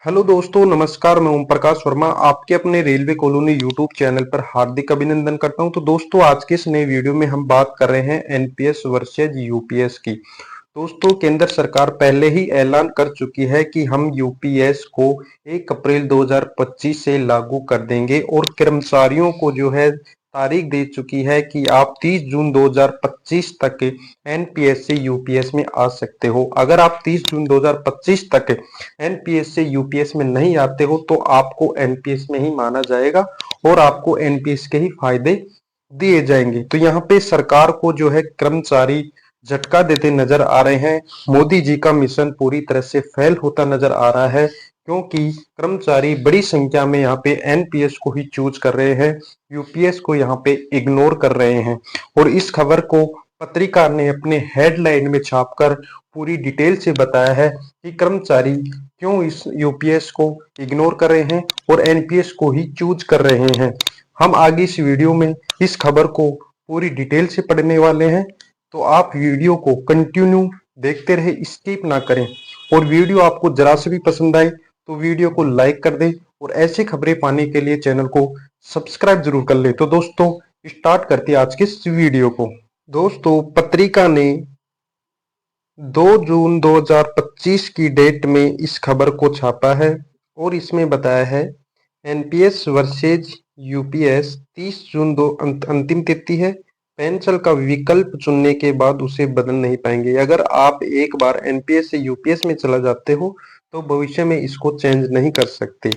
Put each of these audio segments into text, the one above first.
Hello दोस्तों, नमस्कार। मैं ओम प्रकाश वर्मा आपके अपने रेलवे कॉलोनी यूट्यूब चैनल पर हार्दिक अभिनंदन करता हूं। तो दोस्तों, आज के इस नए वीडियो में हम बात कर रहे हैं एनपीएस वर्सेज यूपीएस की। दोस्तों, केंद्र सरकार पहले ही ऐलान कर चुकी है कि हम यूपीएस को 1 अप्रैल 2025 से लागू कर देंगे और कर्मचारियों को जो है तारीख दे चुकी है कि आप 30 जून 2025 तक एनपीएस से यूपीएस में आ सकते हो। अगर आप 30 जून 2025 तक एनपीएस से यूपीएस में नहीं आते हो तो आपको एनपीएस में ही माना जाएगा और आपको एनपीएस के ही फायदे दिए जाएंगे। तो यहाँ पे सरकार को जो है कर्मचारी झटका देते नजर आ रहे हैं। मोदी जी का मिशन पूरी तरह से फेल होता नजर आ रहा है, क्योंकि कर्मचारी बड़ी संख्या में यहाँ पे एनपीएस को ही चूज कर रहे हैं, यूपीएस को यहाँ पे इग्नोर कर रहे हैं। और इस खबर को पत्रिका ने अपने हेडलाइन में छापकर पूरी डिटेल से बताया है कि कर्मचारी क्यों इस यूपीएस को इग्नोर कर रहे हैं और एनपीएस को ही चूज कर रहे हैं। हम आगे इस वीडियो में इस खबर को पूरी डिटेल से पढ़ने वाले हैं, तो आप वीडियो को कंटिन्यू देखते रहे, स्किप ना करें। और वीडियो आपको जरा से भी पसंद आए तो वीडियो को लाइक कर दें और ऐसी खबरें पाने के लिए चैनल को सब्सक्राइब जरूर कर ले। तो दोस्तों, स्टार्ट करते हैं आज के इस वीडियो को। दोस्तों, पत्रिका ने 2 जून 2025 की डेट में इस खबर को छापा है और इसमें बताया है एनपीएस वर्सेज यूपीएस 30 जून दो अंतिम तिथि है। पेंशन का विकल्प चुनने के बाद उसे बदल नहीं पाएंगे। अगर आप एक बार एनपीएस से यूपीएस में चला जाते हो तो भविष्य में इसको चेंज नहीं कर सकते।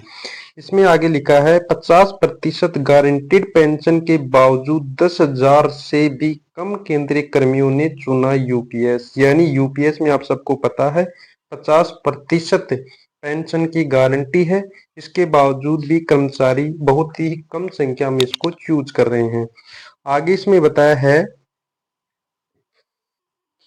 इसमें आगे लिखा है 50% गारंटीड पेंशन के बावजूद 10,000 से भी कम केंद्रीय कर्मियों ने चुना यूपीएस। यानी यूपीएस में आप सबको पता है 50% पेंशन की गारंटी है, इसके बावजूद भी कर्मचारी बहुत ही कम संख्या में इसको चूज कर रहे हैं। आगे इसमें बताया है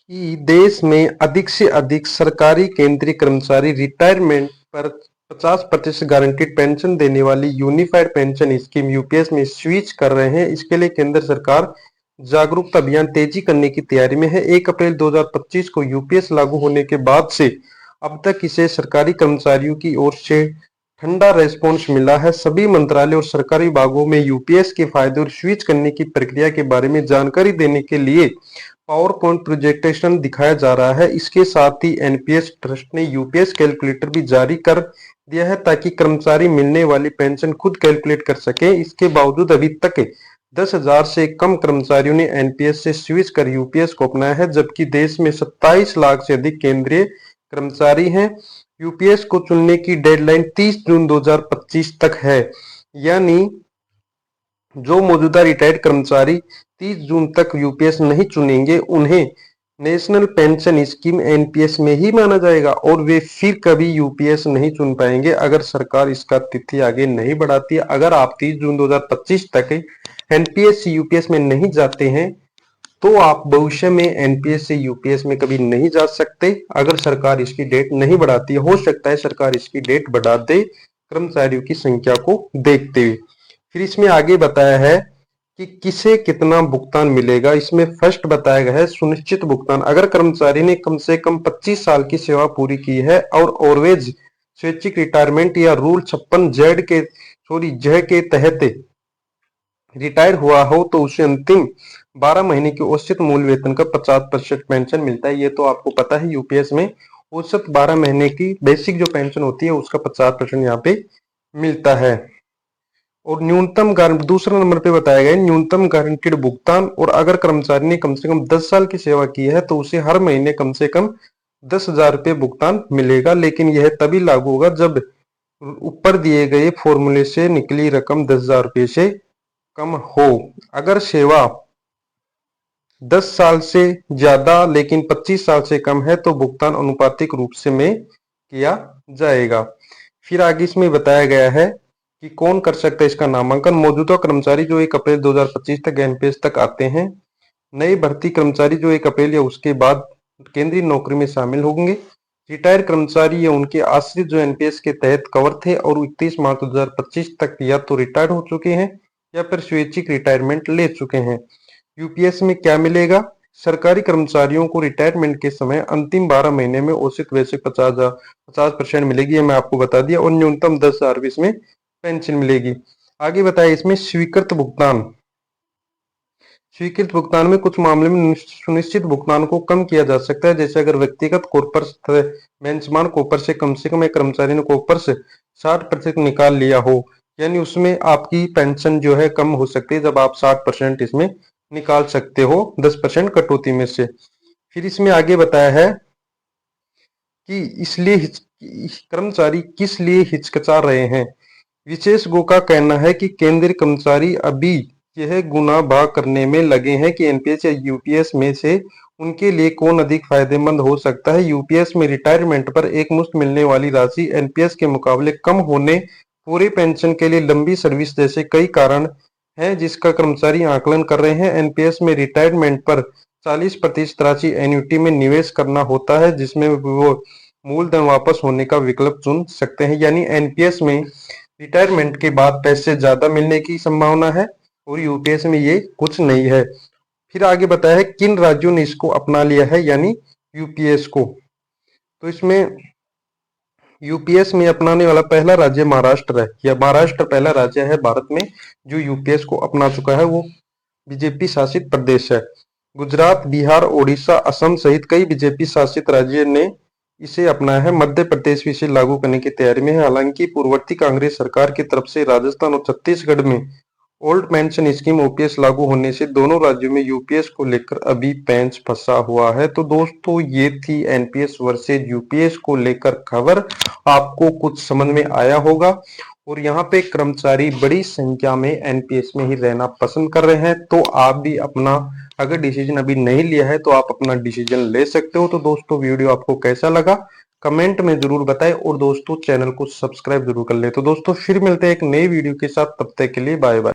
कि देश में अधिक से अधिक सरकारी केंद्रीय कर्मचारी रिटायरमेंट पर 50% गारंटीड पेंशन देने वाली यूनिफाइड पेंशन स्कीम यूपीएस में स्विच कर रहे हैं। इसके लिए केंद्र सरकार जागरूकता अभियान तेजी करने की तैयारी में है। 1 अप्रैल 2025 को यूपीएस लागू होने के बाद से अब तक इसे सरकारी कर्मचारियों की ओर से ठंडा रेस्पॉन्स मिला है। सभी मंत्रालय और सरकारी विभागों में यूपीएस के फायदे और स्विच करने की प्रक्रिया के बारे में जानकारी देने के लिए पावर पॉइंट प्रेजेंटेशन दिखाया जा रहा है। इसके साथ ही एनपीएस ट्रस्ट ने यूपीएस कैलकुलेटर भी जारी कर दिया है ताकि कर्मचारी मिलने वाली पेंशन खुद कैलकुलेट कर सके। इसके बावजूद अभी तक 10,000 से कम कर्मचारियों ने एनपीएस से स्विच कर यूपीएस को अपनाया है, जबकि देश में 27 लाख से अधिक केंद्रीय कर्मचारी हैं। यूपीएस को चुनने की डेडलाइन 30 जून 2025 तक है। यानी जो मौजूदा रिटायर्ड कर्मचारी 30 जून तक यूपीएस नहीं चुनेंगे उन्हें नेशनल पेंशन स्कीम एनपीएस में ही माना जाएगा और वे फिर कभी यूपीएस नहीं चुन पाएंगे अगर सरकार इसका तिथि आगे नहीं बढ़ाती है। अगर आप 30 जून 2025 तक एनपीएस से यूपीएस में नहीं जाते हैं तो आप भविष्य में एनपीएस से यूपीएस में कभी नहीं जा सकते अगर सरकार इसकी डेट नहीं बढ़ाती है। हो सकता है सरकार इसकी डेट बढ़ा दे कर्मचारियों की संख्या को देखते हुए। फिर इसमें आगे बताया है कि किसे कितना भुगतान मिलेगा। इसमें फर्स्ट बताया गया है सुनिश्चित भुगतान। अगर कर्मचारी ने कम से कम 25 साल की सेवा पूरी की है और ऑलवेज स्वैच्छिक रिटायरमेंट या रूल 56 जय के तहत रिटायर हुआ हो तो उसे अंतिम 12 महीने की औसत मूल वेतन का 50% पेंशन मिलता है। ये तो आपको पता है, यूपीएस में औसत 12 महीने की बेसिक जो पेंशन होती है उसका 50% यहाँ पे मिलता है। और न्यूनतम दूसरा नंबर पे बताया गया है न्यूनतम गारंटीड भुगतान। और अगर कर्मचारी ने कम से कम 10 साल की सेवा की है तो उसे हर महीने कम से कम 10,000 रुपये भुगतान मिलेगा, लेकिन यह तभी लागू होगा जब ऊपर दिए गए फॉर्मूले से निकली रकम 10,000 रुपये से कम हो। अगर सेवा 10 साल से ज्यादा लेकिन 25 साल से कम है तो भुगतान अनुपातिक रूप से में किया जाएगा। फिर आगे इसमें बताया गया है कि कौन कर सकता है इसका नामांकन। मौजूदा कर्मचारी जो 1 अप्रैल 2025 तक एनपीएस तक आते हैं, नए भर्ती कर्मचारी जो 1 अप्रैल या उसके बाद केंद्रीय नौकरी में शामिल होंगे, रिटायर कर्मचारी या उनके आश्रित जो एनपीएस के तहत कवर थे और 31 मार्च 2025 तक या तो रिटायर हो चुके हैं या फिर स्वैच्छिक रिटायरमेंट ले चुके हैं। यूपीएस में क्या मिलेगा? सरकारी कर्मचारियों को रिटायरमेंट के समय अंतिम 12 महीने में औसत वैसे 50% मिलेगी, ये मैं आपको बता दिया, और न्यूनतम 10,000 इसमें पेंशन मिलेगी। आगे बताया इसमें स्वीकृत भुगतान। स्वीकृत भुगतान में कुछ मामले में सुनिश्चित भुगतान को कम किया जा सकता है, जैसे अगर व्यक्तिगत कॉर्पस बेंचमार्क कॉपर से कम एक कर्मचारी ने कॉपर से 60% निकाल लिया हो, यानी उसमें आपकी पेंशन जो है कम हो सकती है जब आप 60% इसमें निकाल सकते हो 10% कटौती में से। फिर इसमें आगे बताया है कि इसलिए कर्मचारी किस लिए हिचकिचा रहे हैं। विशेषज्ञों का कहना है कि केंद्रीय कर्मचारी अभी यह गुना भाग करने में लगे हैं कि एनपीएस या यूपीएस में से उनके लिए कौन अधिक फायदेमंद हो सकता है। यूपीएस में रिटायरमेंट पर एक मुश्त मिलने वाली राशि एनपीएस के मुकाबले कम होने, पूरे पेंशन के लिए लंबी सर्विस जैसे कई कारण हैं जिसका कर्मचारी आकलन कर रहे हैं। एनपीएस में रिटायरमेंट पर 40% राशि एन्युटी में निवेश करना होता है, जिसमें वो मूलधन वापस होने का विकल्प चुन सकते हैं, यानी एनपीएस में रिटायरमेंट के बाद पैसे ज्यादा मिलने की संभावना है और यूपीएस में ये कुछ नहीं है। फिर आगे बताया है किन राज्यों ने इसको अपना लिया है, यानी यूपीएस को। तो इसमें यूपीएस में अपनाने वाला पहला राज्य महाराष्ट्र है, या महाराष्ट्र पहला राज्य है भारत में जो यूपीएस को अपना चुका है, वो बीजेपी शासित प्रदेश है। गुजरात, बिहार, ओडिशा, असम सहित कई बीजेपी शासित राज्य ने इसे अपनाया है। मध्य प्रदेश भी इसे लागू करने की तैयारी में है। हालांकि पूर्ववर्ती कांग्रेस सरकार की तरफ से राजस्थान और छत्तीसगढ़ में ओल्ड पेंशन स्कीम ओपीएस लागू होने से दोनों राज्यों में यूपीएस को लेकर अभी पेंच फंसा हुआ है। तो दोस्तों ये थी एनपीएस वर्सेज यूपीएस को लेकर खबर। आपको कुछ समझ में आया होगा, और यहाँ पे कर्मचारी बड़ी संख्या में एनपीएस में ही रहना पसंद कर रहे हैं। तो आप भी अपना अगर डिसीजन अभी नहीं लिया है तो आप अपना डिसीजन ले सकते हो। तो दोस्तों वीडियो आपको कैसा लगा कमेंट में जरूर बताएं, और दोस्तों चैनल को सब्सक्राइब जरूर कर ले। तो दोस्तों फिर मिलते हैं एक नई वीडियो के साथ, तब तक के लिए बाय बाय।